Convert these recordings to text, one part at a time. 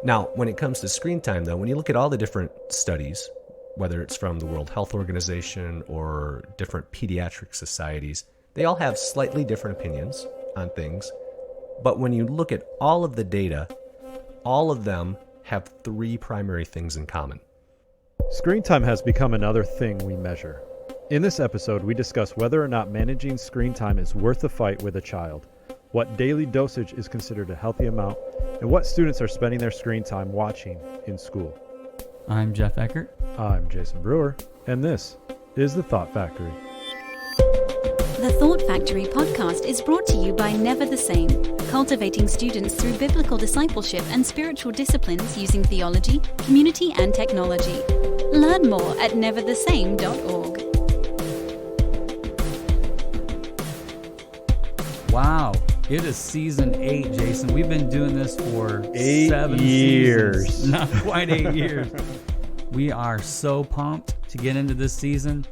Now, when it comes to screen time, though, when you look at all the different studies, whether it's from the World Health Organization or different pediatric societies, they all have slightly different opinions on things. But when you look at all of the data, all of them have three primary things in common. Screen time has become another thing we measure. In this episode, we discuss whether or not managing screen time is worth the fight with a child, what daily dosage is considered a healthy amount, and what students are spending their screen time watching in school. I'm Jeff Eckert. I'm Jason Brewer, and this is The Thought Factory. The Thought Factory podcast is brought to you by Never the Same, cultivating students through biblical discipleship and spiritual disciplines using theology, community, and technology. Learn more at neverthesame.org. Wow, it is season 8, Jason. We've been doing this for 8 7 years. seasons. Not quite 8 years. We are so pumped to get into this season.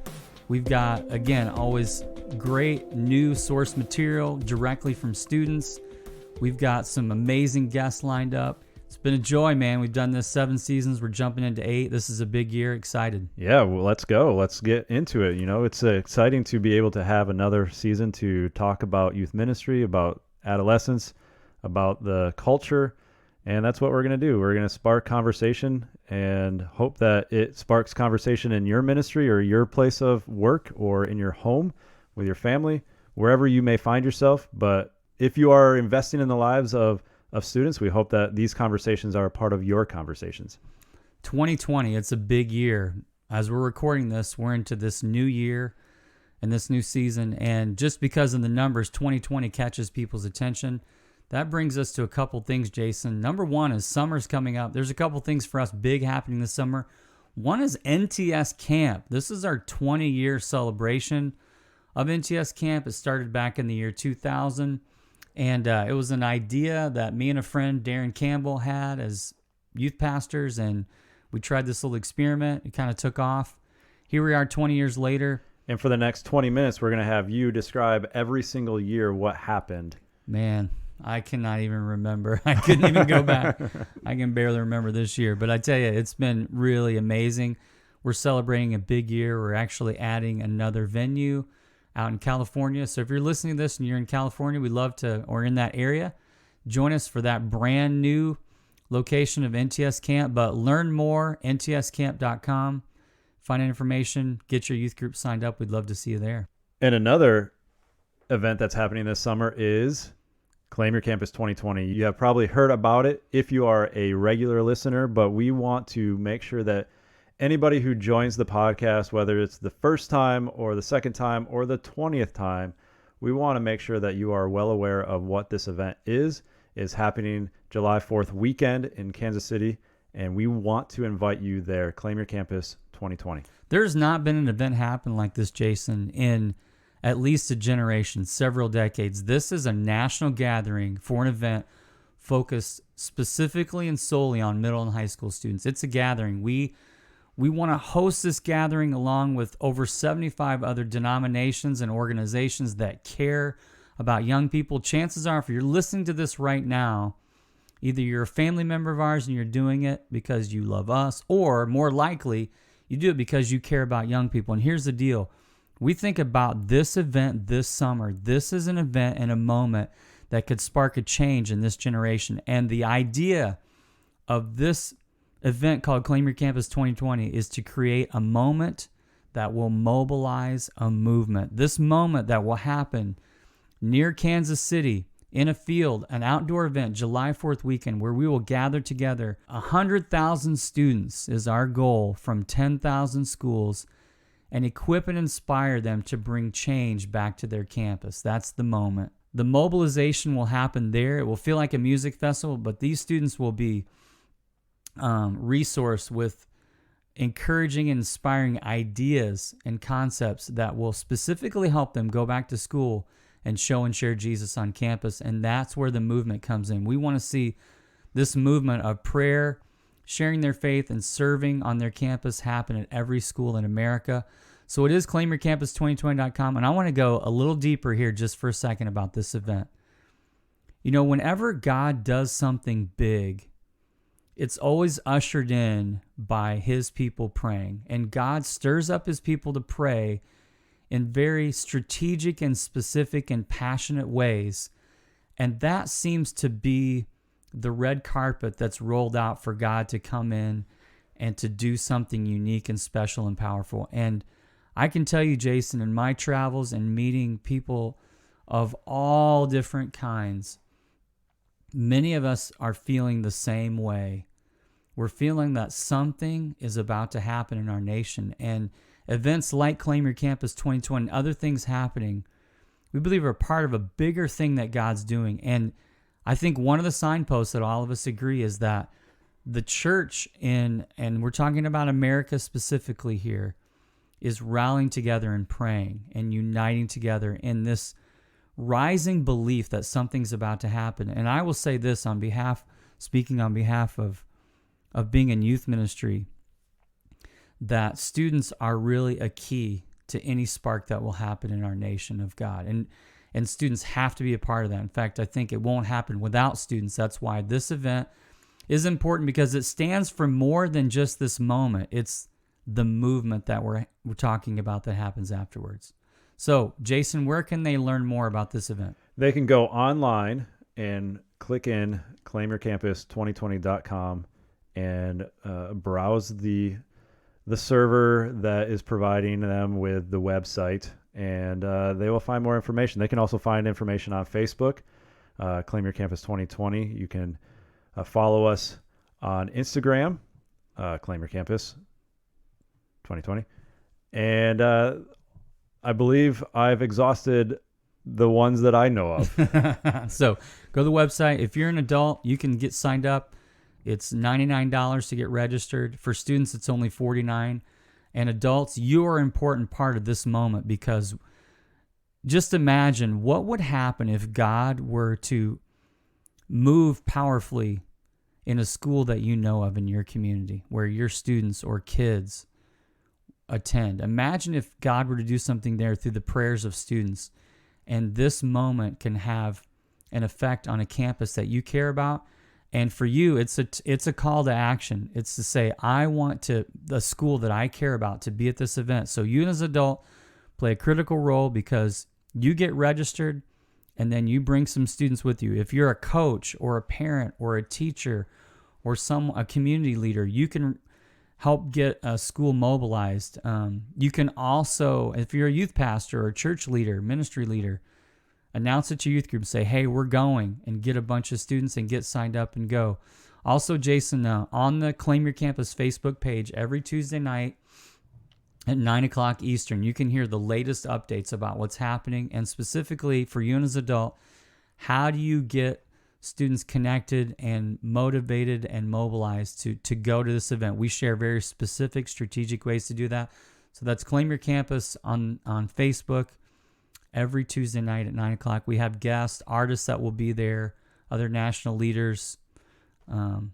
We've got, again, always great new source material directly from students. We've got some amazing guests lined up. It's been a joy, man. We've done this 7 seasons. We're jumping into 8. This is a big year. Excited. Yeah, well, let's go. Let's get into it. You know, it's exciting to be able to have another season to talk about youth ministry, about adolescence, about the culture, and that's what we're going to do. We're going to spark conversation and hope that it sparks conversation in your ministry or your place of work or in your home with your family, wherever you may find yourself. But if you are investing in the lives of students, we hope that these conversations are a part of your conversations. 2020, it's a big year. As we're recording this, we're into this new year and this new season. And just because of the numbers, 2020 catches people's attention. That brings us to a couple things, Jason. Number one is summer's coming up. There's a couple things for us big happening this summer. One is NTS Camp. This is our 20-year celebration of NTS Camp. It started back in the year 2000. And it was an idea that me and a friend, Darren Campbell, had as youth pastors, and we tried this little experiment. It kind of took off. Here we are 20 years later. And for the next 20 minutes, we're going to have you describe every single year what happened. Man, I cannot even remember. I couldn't even go back. I can barely remember this year. But I tell you, it's been really amazing. We're celebrating a big year. We're actually adding another venue out in California. So if you're listening to this and you're in California, we'd love to, or in that area, join us for that brand new location of NTS Camp. But learn more, ntscamp.com. Find information, get your youth group signed up. We'd love to see you there. And another event that's happening this summer is Claim Your Campus 2020. You have probably heard about it if you are a regular listener, but we want to make sure that anybody who joins the podcast, whether it's the first time or the second time or the 20th time, we want to make sure that you are well aware of what this event is happening July 4th weekend in Kansas City, and we want to invite you there. Claim Your Campus 2020. There's not been an event happen like this, Jason, in at least a generation, several decades. This is a national gathering for an event focused specifically and solely on middle and high school students. It's a gathering. We want to host this gathering along with over 75 other denominations and organizations that care about young people. Chances are, if you're listening to this right now, either you're a family member of ours and you're doing it because you love us, or more likely, you do it because you care about young people. And here's the deal. We think about this event this summer. This is an event and a moment that could spark a change in this generation. And the idea of this event called Claim Your Campus 2020 is to create a moment that will mobilize a movement. This moment that will happen near Kansas City in a field, an outdoor event, July 4th weekend, where we will gather together 100,000 students is our goal from 10,000 schools and equip and inspire them to bring change back to their campus. That's the moment. The mobilization will happen there. It will feel like a music festival, but these students will be resource with encouraging and inspiring ideas and concepts that will specifically help them go back to school and show and share Jesus on campus. And that's where the movement comes in. We want to see this movement of prayer, sharing their faith, and serving on their campus happen at every school in America. So it is claimyourcampus2020.com. And I want to go a little deeper here just for a second about this event. You know, whenever God does something big, it's always ushered in by his people praying. And God stirs up his people to pray in very strategic and specific and passionate ways. And that seems to be the red carpet that's rolled out for God to come in and to do something unique and special and powerful. And I can tell you, Jason, in my travels and meeting people of all different kinds, many of us are feeling the same way. We're feeling that something is about to happen in our nation. And events like Claim Your Campus 2020 and other things happening, we believe are part of a bigger thing that God's doing. And I think one of the signposts that all of us agree is that the church and we're talking about America specifically here, is rallying together and praying and uniting together in this rising belief that something's about to happen. And I will say this speaking on behalf of being in youth ministry, that students are really a key to any spark that will happen in our nation of God. And students have to be a part of that. In fact, I think it won't happen without students. That's why this event is important, because it stands for more than just this moment. It's the movement that we're talking about that happens afterwards. So, Jason, where can they learn more about this event? They can go online and click in claimyourcampus2020.com and browse the server that is providing them with the website, and they will find more information. They can also find information on Facebook, Claim Your Campus 2020. You can follow us on Instagram, Claim Your Campus 2020. And I believe I've exhausted the ones that I know of. So go to the website. If you're an adult, you can get signed up. It's $99 to get registered. For students, it's only $49. And adults, you are an important part of this moment, because just imagine what would happen if God were to move powerfully in a school that you know of in your community, where your students or kids attend. Imagine if God were to do something there through the prayers of students, and this moment can have an effect on a campus that you care about. And for you, it's a call to action. It's to say, I want the school that I care about to be at this event. So you as an adult play a critical role, because you get registered and then you bring some students with you. If you're a coach or a parent or a teacher or a community leader, you can help get a school mobilized. You can also, if you're a youth pastor or a church leader, ministry leader, announce it to your youth group, say, hey, we're going, and get a bunch of students and get signed up and go. Also, Jason, on the Claim Your Campus Facebook page, every Tuesday night at 9 o'clock Eastern, you can hear the latest updates about what's happening. And specifically for you as an adult, how do you get students connected and motivated and mobilized to go to this event? We share very specific, strategic ways to do that. So that's Claim Your Campus on Facebook. Every Tuesday night at 9 o'clock, we have guests, artists that will be there, other national leaders.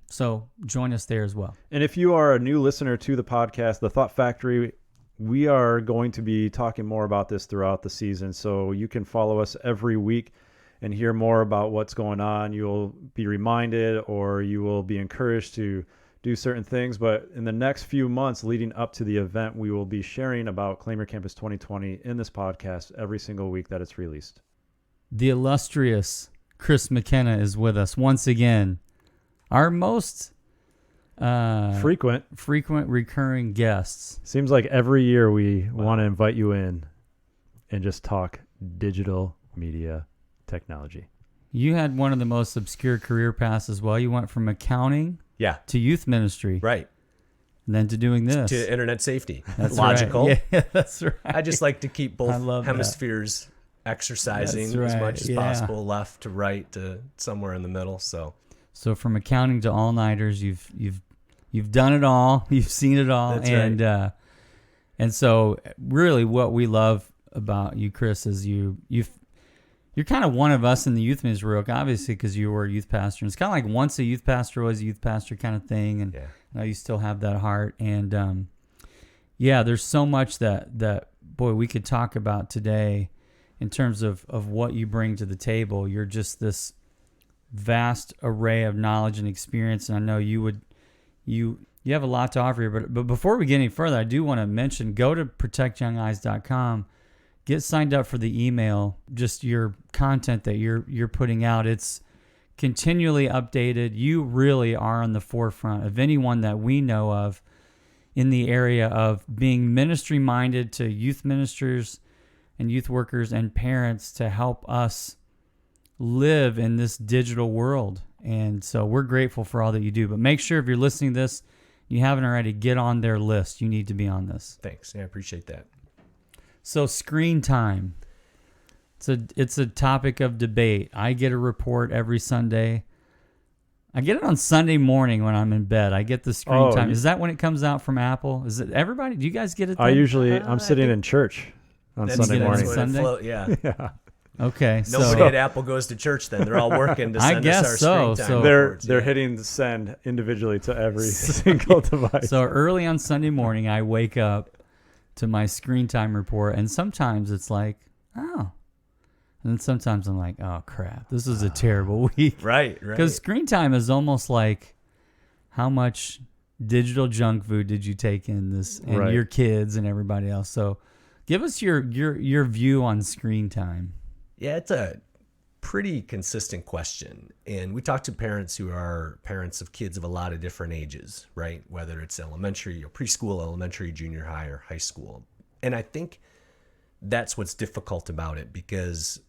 So join us there as well. And if you are a new listener to the podcast, The Thought Factory, we are going to be talking more about this throughout the season. So you can follow us every week and hear more about what's going on. You'll be reminded, or you will be encouraged to do certain things. But in the next few months leading up to the event, we will be sharing about Claim Your Campus 2020 in this podcast every single week that it's released. The illustrious Chris McKenna is with us once again. Our most frequent recurring guests. Seems like every year we want to invite you in and just talk digital media technology. You had one of the most obscure career paths as well. You went from accounting to youth ministry. Right. And then to doing this. To internet safety. That's logical. Right. Yeah, that's right. I just like to keep both hemispheres exercising as much as possible, left to right to somewhere in the middle. So from accounting to all-nighters, you've done it all. You've seen it all. That's right. And so really what we love about you, Chris, is you're kind of one of us in the youth ministry, obviously, because you were a youth pastor. And it's kind of like once a youth pastor, always a youth pastor kind of thing. And now you still have that heart. And there's so much that boy, we could talk about today in terms of what you bring to the table. You're just this vast array of knowledge and experience. And I know you would you have a lot to offer here. But before we get any further, I do want to mention, go to protectyoungeyes.com, get signed up for the email, just your content that you're putting out. It's continually updated. You really are on the forefront of anyone that we know of in the area of being ministry minded to youth ministers and youth workers and parents to help us live in this digital world. And so we're grateful for all that you do. But make sure if you're listening to this, you haven't already, get on their list. You need to be on this. Thanks. Yeah, I appreciate that. So screen time. It's a topic of debate. I get a report every Sunday. I get it on Sunday morning when I'm in bed. I get the screen time. Is that when it comes out from Apple? Is it everybody? Do you guys get it then? I'm sitting in church on Sunday morning. Sunday? Yeah. Okay. Nobody at Apple goes to church then. They're all working to send us our screen time. So they're hitting the send individually to every single device. So early on Sunday morning, I wake up to my screen time report, and sometimes it's like, oh. And then sometimes I'm like, oh, crap, this is a terrible week. Right. Because screen time is almost like, how much digital junk food did you take in this, and your kids and everybody else. So give us your view on screen time. Yeah, it's a pretty consistent question. And we talk to parents who are parents of kids of a lot of different ages, right? Whether it's elementary or preschool, elementary, junior high, or high school. And I think that's what's difficult about it, because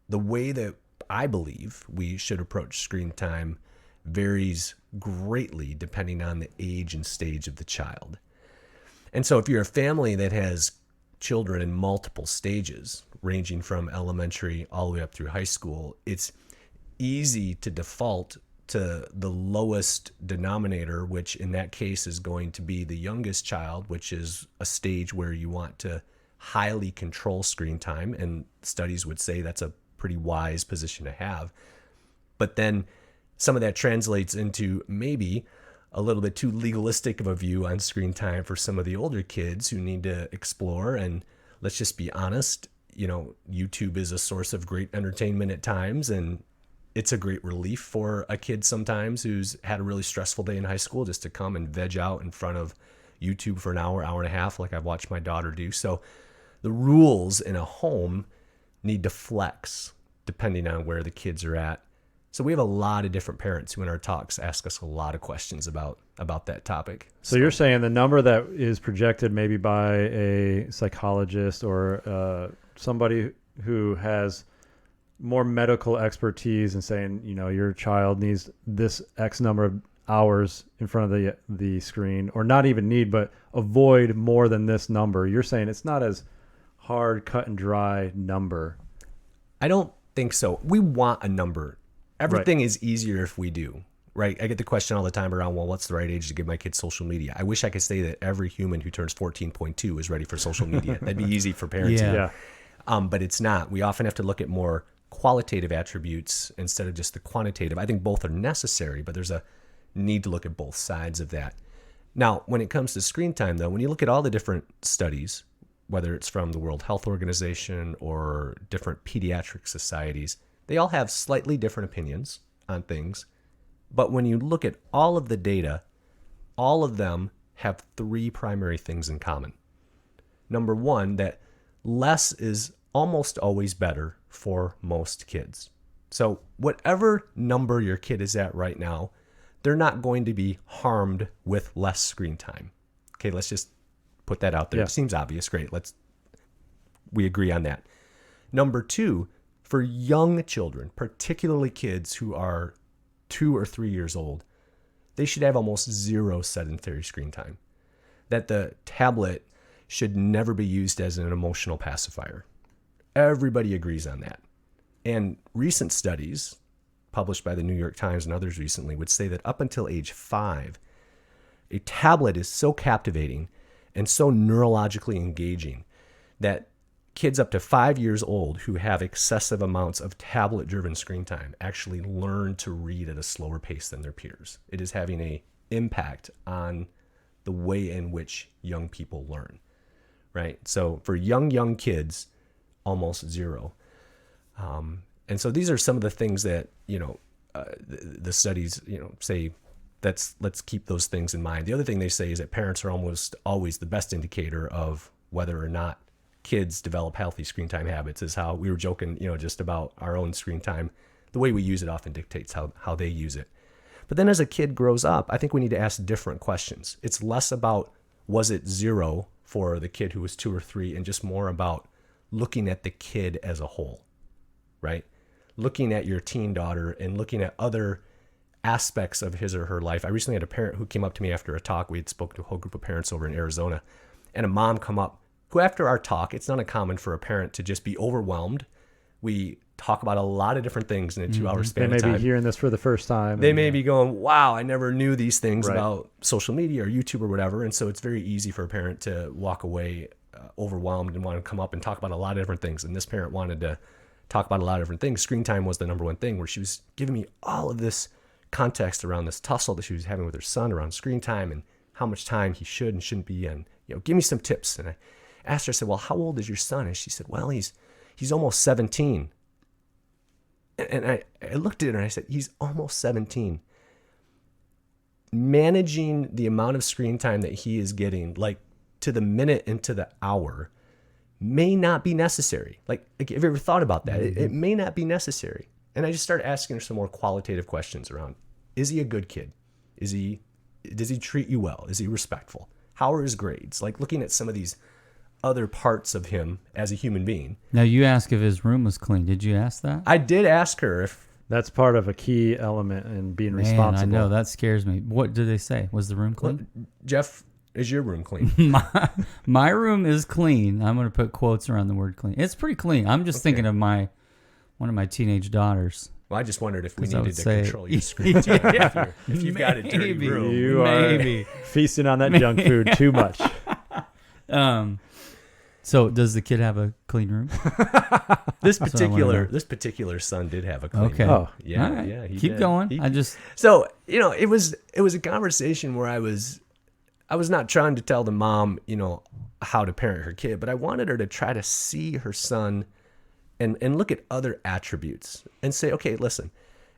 the way that I believe we should approach screen time varies greatly depending on the age and stage of the child. And so if you're a family that has children in multiple stages, ranging from elementary all the way up through high school, it's easy to default to the lowest denominator, which in that case is going to be the youngest child, which is a stage where you want to highly control screen time. And studies would say that's a pretty wise position to have. But then some of that translates into maybe a little bit too legalistic of a view on screen time for some of the older kids who need to explore. And let's just be honest, YouTube is a source of great entertainment at times, and it's a great relief for a kid sometimes who's had a really stressful day in high school, just to come and veg out in front of YouTube for an hour and a half, like I've watched my daughter do. So the rules in a home need to flex depending on where the kids are at. So we have a lot of different parents who in our talks ask us a lot of questions about that topic. So you're saying the number that is projected maybe by a psychologist or somebody who has more medical expertise and saying, your child needs this X number of hours in front of the screen, or not even need, but avoid more than this number. You're saying it's not as hard, cut and dry number. I don't think so. We want a number. Everything is easier if we do, right? I get the question all the time around, well, what's the right age to give my kids social media? I wish I could say that every human who turns 14.2 is ready for social media. That'd be easy for parents. Yeah. But it's not. We often have to look at more qualitative attributes instead of just the quantitative. I think both are necessary, but there's a need to look at both sides of that. Now, when it comes to screen time, though, when you look at all the different studies, whether it's from the World Health Organization or different pediatric societies, they all have slightly different opinions on things. But when you look at all of the data, all of them have three primary things in common. Number one, that less is almost always better for most kids. So whatever number your kid is at right now, they're not going to be harmed with less screen time. Okay, let's just put that out there. Yeah. It seems obvious. Great. We agree on that. Number two, for young children, particularly kids who are 2 or 3 years old, they should have almost zero sedentary screen time. That the tablet should never be used as an emotional pacifier. Everybody agrees on that. And recent studies, published by the New York Times and others recently, would say that up until age 5, a tablet is so captivating and so neurologically engaging that kids up to 5 years old who have excessive amounts of tablet-driven screen time actually learn to read at a slower pace than their peers. It is having an impact on the way in which young people learn, right? So for young kids, almost zero. And so these are some of the things that, the studies, say let's keep those things in mind. The other thing they say is that parents are almost always the best indicator of whether or not kids develop healthy screen time habits. Is how we were joking, just about our own screen time. The way we use it often dictates how they use it. But then as a kid grows up, I think we need to ask different questions. It's less about was it 0 for the kid who was 2 or 3 and just more about looking at the kid as a whole, right? Looking at your teen daughter and looking at other aspects of his or her life. I recently had a parent who came up to me after a talk. We had spoken to a whole group of parents over in Arizona, and a mom come up who, after our talk, it's not uncommon for a parent to just be overwhelmed. We talk about a lot of different things in a 2-hour span of time. They may be hearing this for the first time. They may be going, wow, I never knew these things about social media or YouTube or whatever. And so it's very easy for a parent to walk away overwhelmed and want to come up and talk about a lot of different things. And this parent wanted to talk about a lot of different things. Screen time was the number one thing, where she was giving me all of this context around this tussle that she was having with her son around screen time and how much time he should and shouldn't be. And, give me some tips. And I asked her, I said, well, how old is your son? And she said, well, he's almost 17. And I looked at her and I said, he's almost 17. Managing the amount of screen time that he is getting, like to the minute and to the hour, may not be necessary. Like have you ever thought about that? It may not be necessary. And I just started asking her some more qualitative questions around, is he a good kid? Does he treat you well? Is he respectful? How are his grades? Like looking at some of these other parts of him as a human being. Now, you asked if his room was clean. Did you ask that? I did ask her if... That's part of a key element in being responsible. I know, that scares me. What did they say? Was the room clean? Well, Jeff, is your room clean? my room is clean. I'm going to put quotes around the word clean. It's pretty clean. I'm just thinking of one of my teenage daughters. Well, I just wondered if we needed to control your screen time. if you've got a dirty room. You are feasting on that junk food too much. So does the kid have a clean room? This particular son did have a clean room. Oh, yeah, right. yeah. Keep going. So it was a conversation where I was not trying to tell the mom, how to parent her kid, but I wanted her to try to see her son and look at other attributes and say, okay, listen,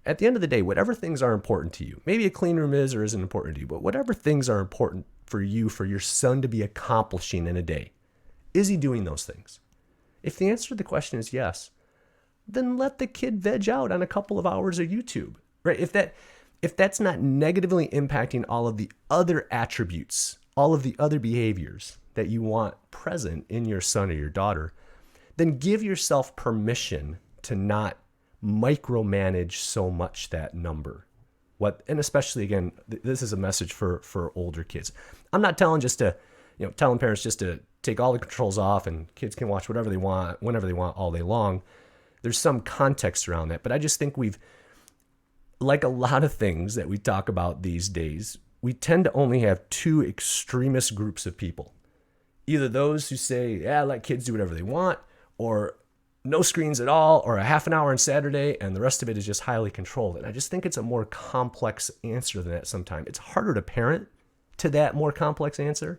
at the end of the day, whatever things are important to you, maybe a clean room is or isn't important to you, but whatever things are important for you, for your son to be accomplishing in a day, is he doing those things? If the answer to the question is yes, then let the kid veg out on a couple of hours of YouTube, right? If that's not negatively impacting all of the other attributes, all of the other behaviors that you want present in your son or your daughter, then give yourself permission to not micromanage so much that number. And especially, again, this is a message for older kids. I'm not telling telling parents just to take all the controls off and kids can watch whatever they want, whenever they want, all day long. There's some context around that. But I just think like a lot of things that we talk about these days, we tend to only have two extremist groups of people. Either those who say, yeah, let kids do whatever they want, or no screens at all, or a half an hour on Saturday, and the rest of it is just highly controlled. And I just think it's a more complex answer than that sometimes. It's harder to parent to that more complex answer.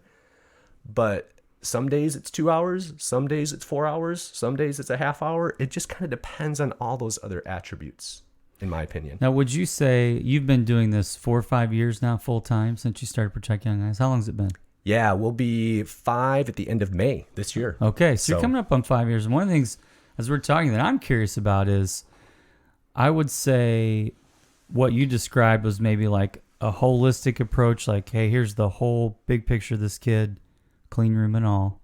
But some days it's 2 hours, some days it's 4 hours, some days it's a half hour. It just kind of depends on all those other attributes, in my opinion. Now, would you say you've been doing this 4 or 5 years now, full time, since you started Protect Young Eyes? How long has it been? Yeah, we'll be 5 at the end of May this year. Okay, so you're coming up on 5 years. And one of the things, as we're talking, that I'm curious about is, I would say what you described was maybe like a holistic approach, like, hey, here's the whole big picture of this kid, clean room and all,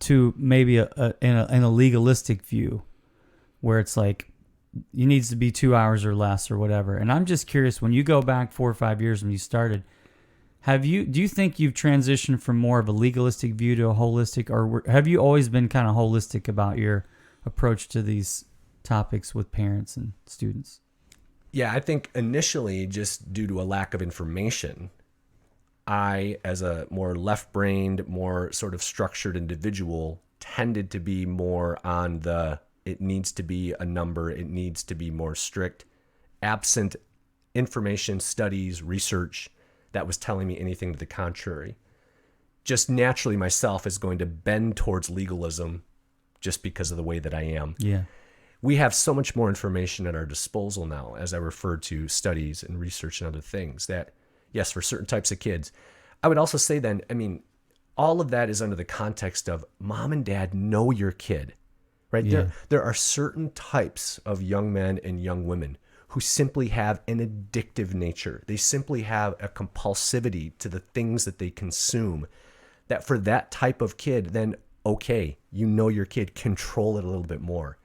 to maybe in a legalistic view where it's like it needs to be 2 hours or less or whatever. And I'm just curious, when you go back 4 or 5 years when you started, do you think you've transitioned from more of a legalistic view to a holistic, or have you always been kind of holistic about your approach to these topics with parents and students? Yeah, I think initially, just due to a lack of information, I, as a more left-brained, more sort of structured individual, tended to be more on it needs to be a number, it needs to be more strict, absent information, studies, research that was telling me anything to the contrary. Just naturally myself is going to bend towards legalism just because of the way that I am. Yeah. we have so much more information at our disposal now, as I referred to studies and research and other things, that yes, for certain types of kids. I would also say then, I mean, all of that is under the context of mom and dad know your kid, right? Yeah. There are certain types of young men and young women who simply have an addictive nature. They simply have a compulsivity to the things that they consume, that for that type of kid, then okay, you know your kid, control it a little bit more.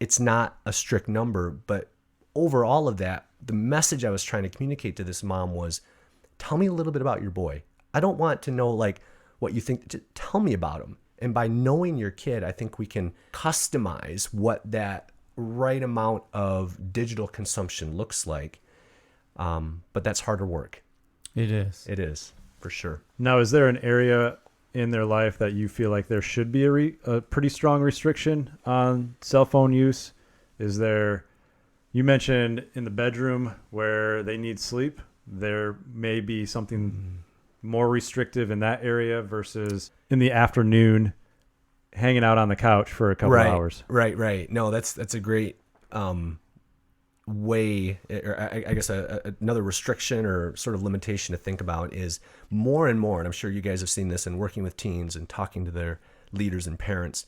It's not a strict number, but over all of that, the message I was trying to communicate to this mom was, tell me a little bit about your boy. I don't want to know like what you think, just tell me about him. And by knowing your kid, I think we can customize what that right amount of digital consumption looks like. But that's harder work. It is. It is, for sure. Now, is there an area in their life that you feel like there should be a pretty strong restriction on cell phone use? Is there, you mentioned in the bedroom where they need sleep, there may be something more restrictive in that area versus in the afternoon hanging out on the couch for a couple hours. Right. No, that's a great way, or I guess another restriction or sort of limitation to think about is more and more, and I'm sure you guys have seen this in working with teens and talking to their leaders and parents.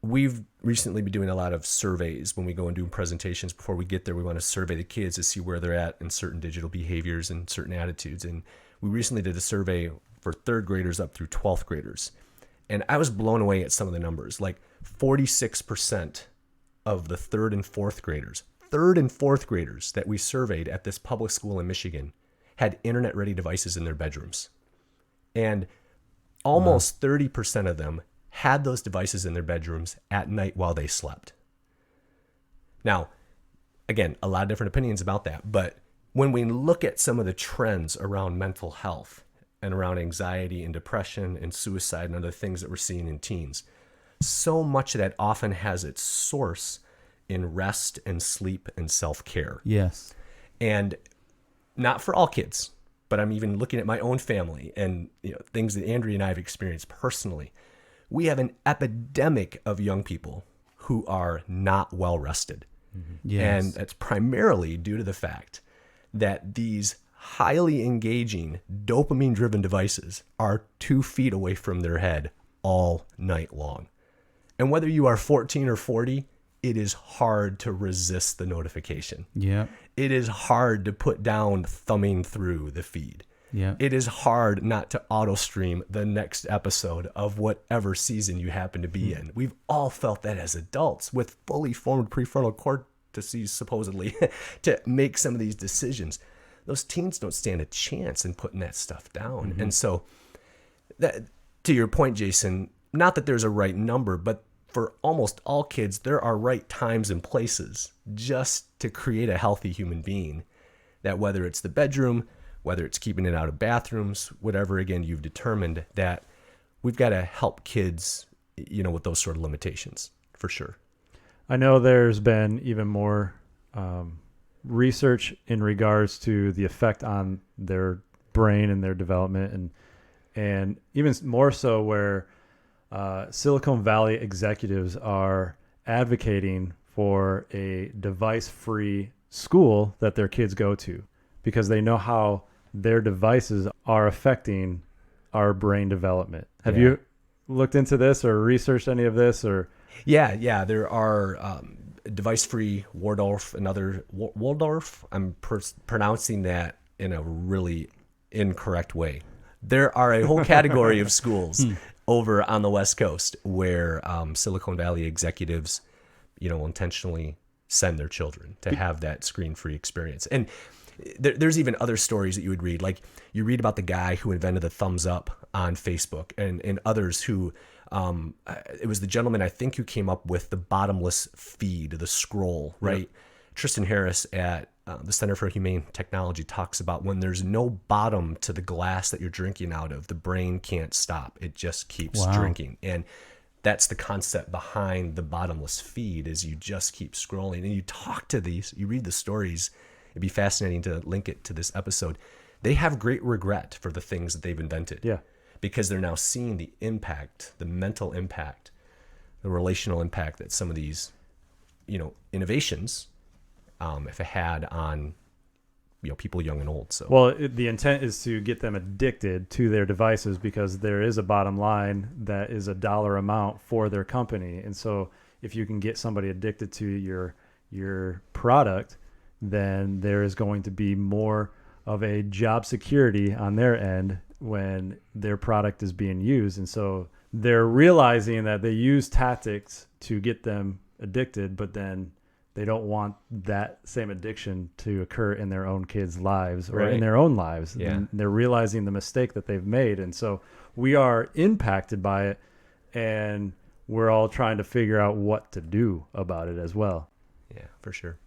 We've recently been doing a lot of surveys when we go and do presentations. Before we get there, we want to survey the kids to see where they're at in certain digital behaviors and certain attitudes. And we recently did a survey for third graders up through 12th graders. And I was blown away at some of the numbers. Like 46% of the third and fourth graders that we surveyed at this public school in Michigan had internet-ready devices in their bedrooms. And almost 30% of them had those devices in their bedrooms at night while they slept. Now, again, a lot of different opinions about that, but when we look at some of the trends around mental health and around anxiety and depression and suicide and other things that we're seeing in teens, so much of that often has its source in rest and sleep and self-care. Yes. And not for all kids, but I'm even looking at my own family and things that Andrea and I have experienced personally. We have an epidemic of young people who are not well rested. Yes. And that's primarily due to the fact that these highly engaging dopamine-driven devices are 2 feet away from their head all night long. And whether you are 14 or 40, it is hard to resist the notification. Yeah. It is hard to put down thumbing through the feed. Yeah. It is hard not to auto stream the next episode of whatever season you happen to be in. We've all felt that as adults with fully formed prefrontal cortices, supposedly, to make some of these decisions. Those teens don't stand a chance in putting that stuff down. And so, that, to your point, Jason, not that there's a right number, but for almost all kids, there are right times and places just to create a healthy human being. That whether it's the bedroom, whether it's keeping it out of bathrooms, whatever, again, you've determined, that we've got to help kids, with those sort of limitations, for sure. I know there's been even more research in regards to the effect on their brain and their development, and even more so where Silicon Valley executives are advocating for a device-free school that their kids go to, because they know how their devices are affecting our brain development. Have you looked into this or researched any of this? Or Yeah, there are device-free Waldorf and other Waldorf. I'm pronouncing that in a really incorrect way. There are a whole category of schools over on the West Coast where Silicon Valley executives, intentionally send their children to have that screen-free experience. And there's even other stories that you would read. Like you read about the guy who invented the thumbs up on Facebook and others who, it was the gentleman, I think, who came up with the bottomless feed, the scroll, right? Yep. Tristan Harris at the Center for Humane Technology talks about when there's no bottom to the glass that you're drinking out of, the brain can't stop. It just keeps drinking. And that's the concept behind the bottomless feed, is you just keep scrolling. And you talk to these, you read the stories. It'd be fascinating to link it to this episode. They have great regret for the things that they've invented. Yeah. Because they're now seeing the impact, the mental impact, the relational impact that some of these innovations if it had on people young and old. So Well, the intent is to get them addicted to their devices because there is a bottom line that is a dollar amount for their company. And so if you can get somebody addicted to your product, then there is going to be more of a job security on their end when their product is being used. And so they're realizing that they use tactics to get them addicted, but then they don't want that same addiction to occur in their own kids' lives or Right. in their own lives. Yeah. And they're realizing the mistake that they've made. And so we are impacted by it, and we're all trying to figure out what to do about it as well. yeah, for sure.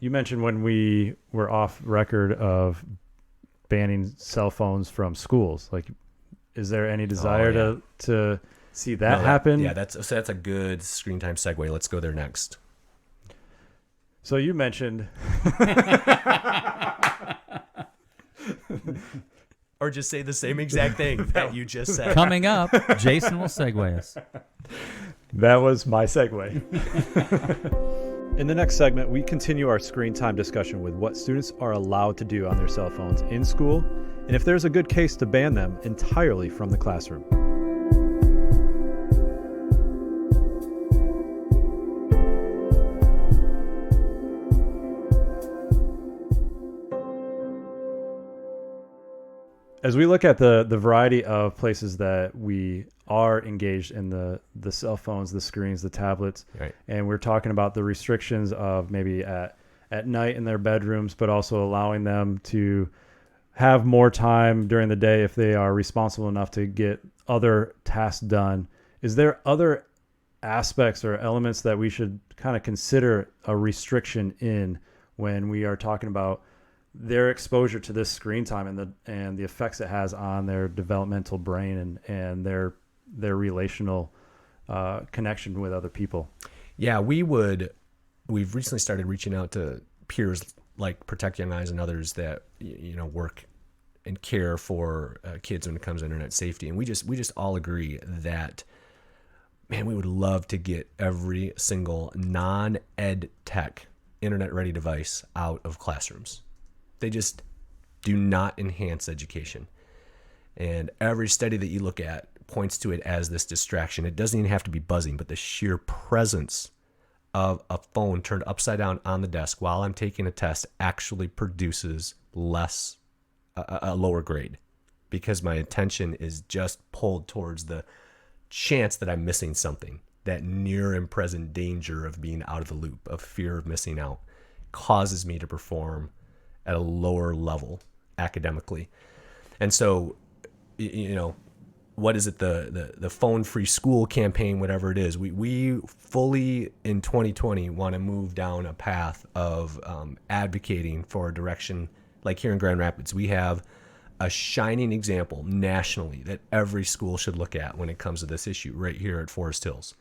You mentioned when we were off record of banning cell phones from schools. Like, is there any desire to see that No, happen? that's a good screen time segue. Let's go there next. So you mentioned Or just say the same exact thing that you just said. Coming up, Jason will segue us. that was my segue. In the next segment, we continue our screen time discussion with what students are allowed to do on their cell phones in school, and if there's a good case to ban them entirely from the classroom. As we look at the variety of places that we are engaged in the cell phones, the screens, the tablets, Right. and we're talking about the restrictions of maybe at night in their bedrooms, but also allowing them to have more time during the day if they are responsible enough to get other tasks done. Is there other aspects or elements that we should kind of consider a restriction in when we are talking about their exposure to this screen time and the effects it has on their developmental brain and their relational connection with other people? Yeah, we've recently started reaching out to peers like Protect Young Eyes and others that work and care for kids when it comes to internet safety, and we just all agree that, man, we would love to get every single non-ed tech internet ready device out of classrooms. They just do not enhance education. And every study that you look at points to it as this distraction. It doesn't even have to be buzzing, but the sheer presence of a phone turned upside down on the desk while I'm taking a test actually produces a lower grade, because my attention is just pulled towards the chance that I'm missing something. That near and present danger of being out of the loop, of fear of missing out, causes me to perform at a lower level academically. And so, what is it, the phone free school campaign, whatever it is, we fully in 2020 want to move down a path of advocating for a direction. Like here in Grand Rapids, we have a shining example nationally that every school should look at when it comes to this issue right here at Forest Hills.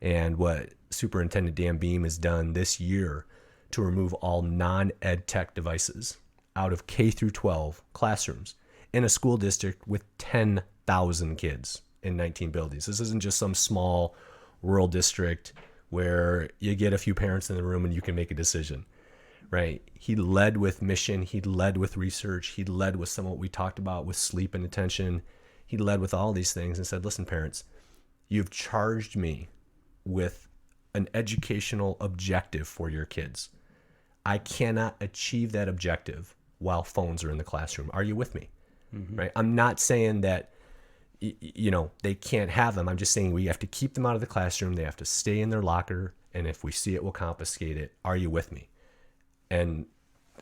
And what Superintendent Dan Beam has done this year to remove all non-ed tech devices out of K through 12 classrooms in a school district with 10,000 kids in 19 buildings. This isn't just some small rural district where you get a few parents in the room and you can make a decision, right? He led with mission. He led with research. He led with some of what we talked about with sleep and attention. He led with all these things and said, listen, parents, you've charged me with an educational objective for your kids. I cannot achieve that objective while phones are in the classroom. Are you with me? Mm-hmm. Right? I'm not saying that, they can't have them. I'm just saying we have to keep them out of the classroom. They have to stay in their locker. And if we see it, we'll confiscate it. Are you with me? And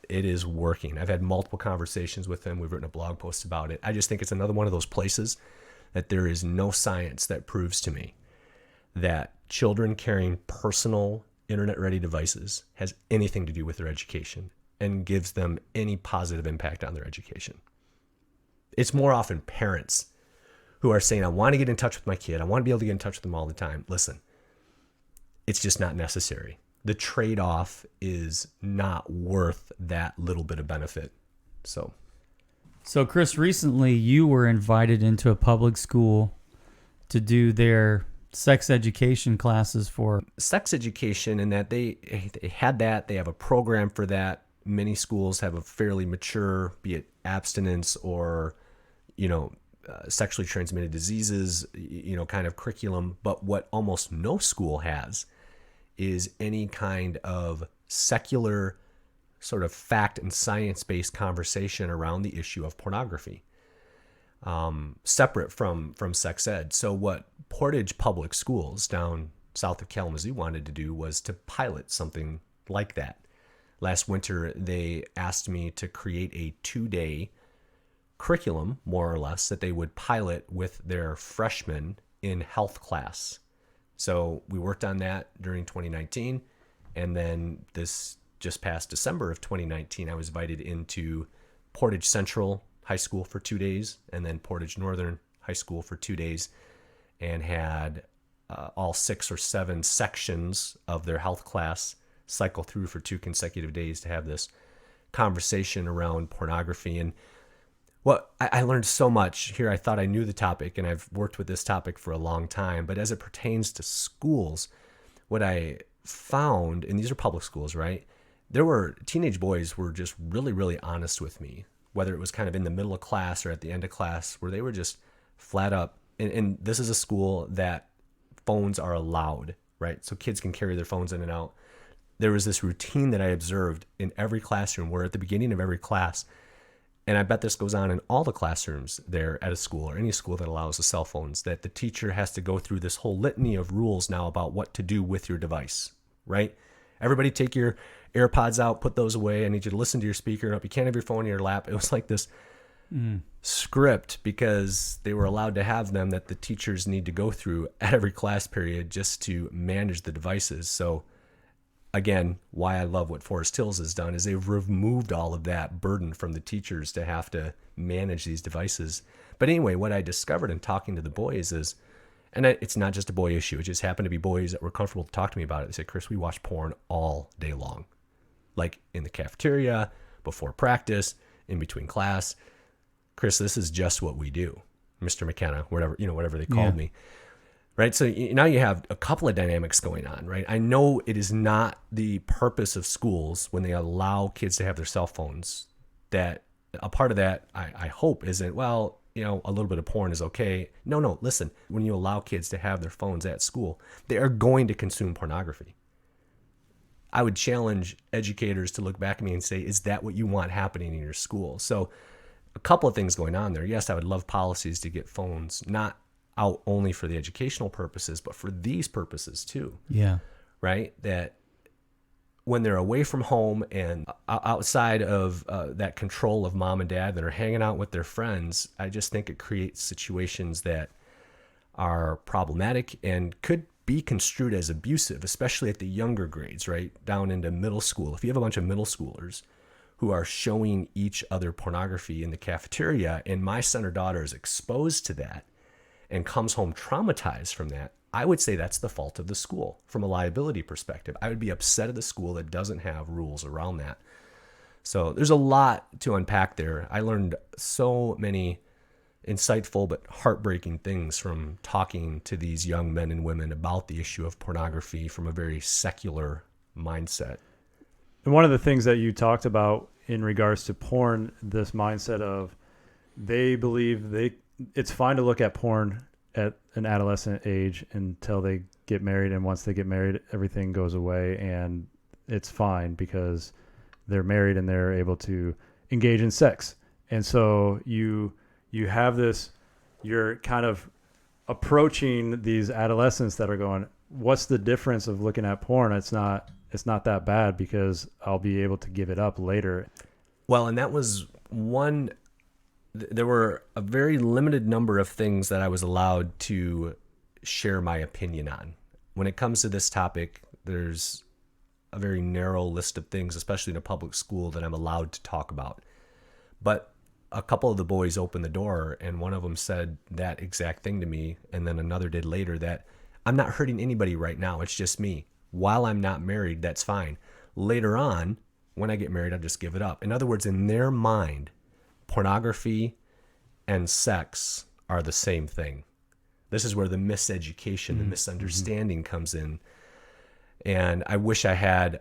it is working. I've had multiple conversations with them. We've written a blog post about it. I just think it's another one of those places that there is no science that proves to me that children carrying personal internet-ready devices has anything to do with their education and gives them any positive impact on their education. It's more often parents who are saying, I want to get in touch with my kid. I want to be able to get in touch with them all the time. Listen, it's just not necessary. The trade-off is not worth that little bit of benefit. So, Chris, recently you were invited into a public school to do their sex education classes for. Sex education, and that they had that. They have a program for that. Many schools have a fairly mature, be it abstinence or, sexually transmitted diseases, kind of curriculum. But what almost no school has is any kind of secular sort of fact and science-based conversation around the issue of pornography, separate from sex ed. So what Portage Public Schools down south of Kalamazoo wanted to do was to pilot something like that. Last winter, they asked me to create a 2-day curriculum, more or less, that they would pilot with their freshmen in health class. So we worked on that during 2019, and then this just past December of 2019, I was invited into Portage Central High School for 2 days, and then Portage Northern High School for 2 days, and had all 6 or 7 sections of their health class cycle through for 2 consecutive days to have this conversation around pornography. And what I learned so much here. I thought I knew the topic, and I've worked with this topic for a long time, but as it pertains to schools, what I found, and these are public schools, right? There were teenage boys were just really, really honest with me, whether it was kind of in the middle of class or at the end of class, where they were just flat up. And this is a school that phones are allowed, right? So kids can carry their phones in and out. There was this routine that I observed in every classroom where at the beginning of every class, and I bet this goes on in all the classrooms there at a school or any school that allows the cell phones, that the teacher has to go through this whole litany of rules now about what to do with your device, right? Everybody take your AirPods out, put those away. I need you to listen to your speaker. You can't have your phone in your lap. It was like this script, because they were allowed to have them, that the teachers need to go through at every class period just to manage the devices. So again, why I love what Forest Hills has done is they've removed all of that burden from the teachers to have to manage these devices. But anyway, what I discovered in talking to the boys is, and it's not just a boy issue, it just happened to be boys that were comfortable to talk to me about it. They said, Chris, we watch porn all day long, like in the cafeteria, before practice, in between class. Chris, this is just what we do. Mr. McKenna, whatever they called me. Right. So now you have a couple of dynamics going on, right? I know it is not the purpose of schools when they allow kids to have their cell phones, that a part of that, I hope, isn't, well, a little bit of porn is okay. No, listen, when you allow kids to have their phones at school, they are going to consume pornography. I would challenge educators to look back at me and say, is that what you want happening in your school? So a couple of things going on there. Yes, I would love policies to get phones not out only for the educational purposes, but for these purposes too. Yeah. Right? That when they're away from home and outside of that control of mom and dad, that are hanging out with their friends, I just think it creates situations that are problematic and could be construed as abusive, especially at the younger grades, right? Down into middle school. If you have a bunch of middle schoolers who are showing each other pornography in the cafeteria, and my son or daughter is exposed to that and comes home traumatized from that, I would say that's the fault of the school from a liability perspective. I would be upset at the school that doesn't have rules around that. So there's a lot to unpack there. I learned so many insightful but heartbreaking things from talking to these young men and women about the issue of pornography from a very secular mindset. And one of the things that you talked about in regards to porn, this mindset of they believe it's fine to look at porn at an adolescent age until they get married, and once they get married, everything goes away and it's fine because they're married and they're able to engage in sex. And so you have this, you're kind of approaching these adolescents that are going, what's the difference of looking at porn? It's not that bad because I'll be able to give it up later. Well, and that was one. There were a very limited number of things that I was allowed to share my opinion on. When it comes to this topic, there's a very narrow list of things, especially in a public school, that I'm allowed to talk about. But a couple of the boys opened the door, and one of them said that exact thing to me, and then another did later, that I'm not hurting anybody right now. It's just me. While I'm not married, that's fine. Later on, when I get married, I'll just give it up. In other words, in their mind, pornography and sex are the same thing. This is where the miseducation, the misunderstanding comes in. And I wish I had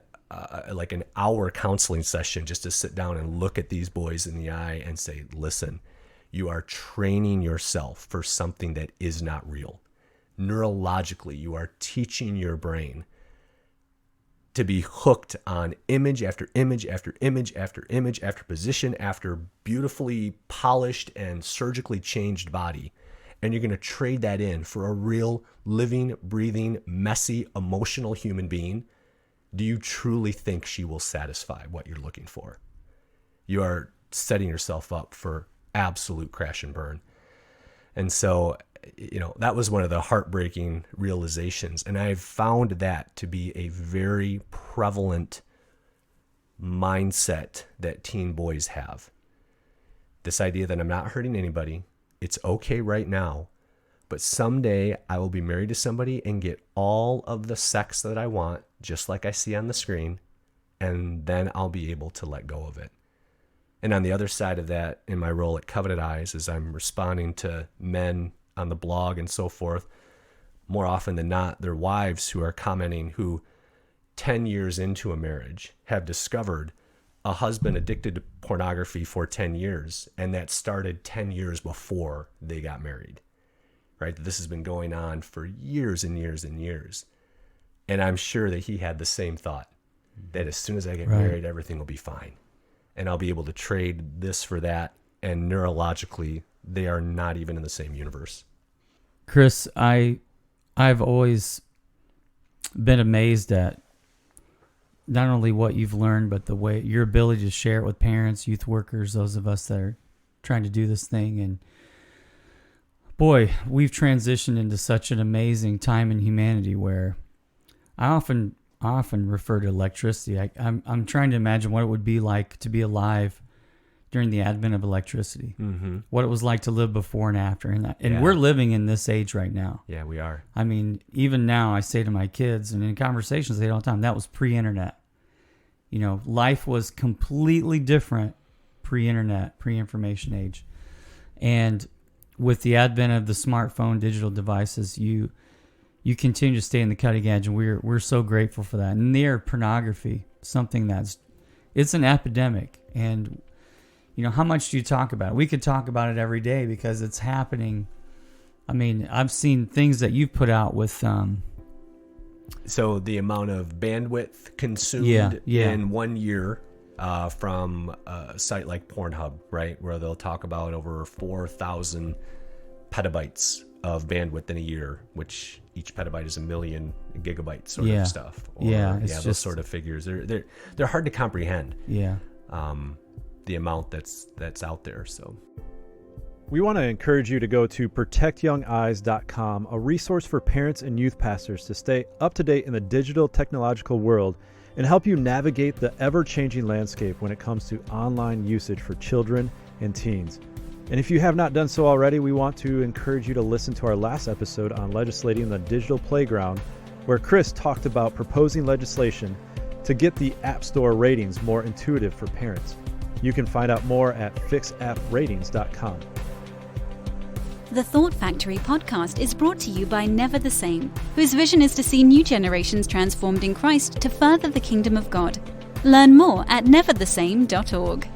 like an hour counseling session just to sit down and look at these boys in the eye and say, listen, you are training yourself for something that is not real. Neurologically, you are teaching your brain to be hooked on image after image after image after image after position after beautifully polished and surgically changed body. And you're going to trade that in for a real living, breathing, messy, emotional human being. Do you truly think she will satisfy what you're looking for? You are setting yourself up for absolute crash and burn. And so, that was one of the heartbreaking realizations. And I've found that to be a very prevalent mindset that teen boys have. This idea that I'm not hurting anybody. It's okay right now, but someday I will be married to somebody and get all of the sex that I want, just like I see on the screen, and then I'll be able to let go of it. And on the other side of that, in my role at Coveted Eyes, as I'm responding to men on the blog and so forth, more often than not, their wives who are commenting who 10 years into a marriage have discovered a husband addicted to pornography for 10 years, and that started 10 years before they got married, right? This has been going on for years and years and years. And I'm sure that he had the same thought, that as soon as I get married, everything will be fine. And I'll be able to trade this for that. And neurologically, they are not even in the same universe. Chris, I've always been amazed at not only what you've learned, but the way your ability to share it with parents, youth workers, those of us that are trying to do this thing. And boy, we've transitioned into such an amazing time in humanity where I often refer to electricity. I'm trying to imagine what it would be like to be alive during the advent of electricity, what it was like to live before and after. And we're living in this age right now. Yeah, we are. I mean, even now I say to my kids, and in conversations I say it all the time, that was pre-internet. Life was completely different pre-internet, pre-information age. And with the advent of the smartphone, digital devices, you continue to stay in the cutting edge, and we're so grateful for that. And near pornography, something it's an epidemic. And how much do you talk about it? We could talk about it every day because it's happening. I mean, I've seen things that you've put out with so the amount of bandwidth consumed in 1 year from a site like Pornhub, right, where they'll talk about over 4,000 petabytes of bandwidth in a year, which each petabyte is 1 million gigabytes sort of stuff. Those sort of figures. They're hard to comprehend. Yeah. The amount that's out there. So we want to encourage you to go to protectyoungeyes.com, a resource for parents and youth pastors to stay up to date in the digital technological world and help you navigate the ever-changing landscape when it comes to online usage for children and teens. And if you have not done so already, we want to encourage you to listen to our last episode on legislating the digital playground, where Chris talked about proposing legislation to get the App Store ratings more intuitive for parents. You can find out more at fixappratings.com. The Thought Factory podcast is brought to you by Never the Same, whose vision is to see new generations transformed in Christ to further the kingdom of God. Learn more at neverthesame.org.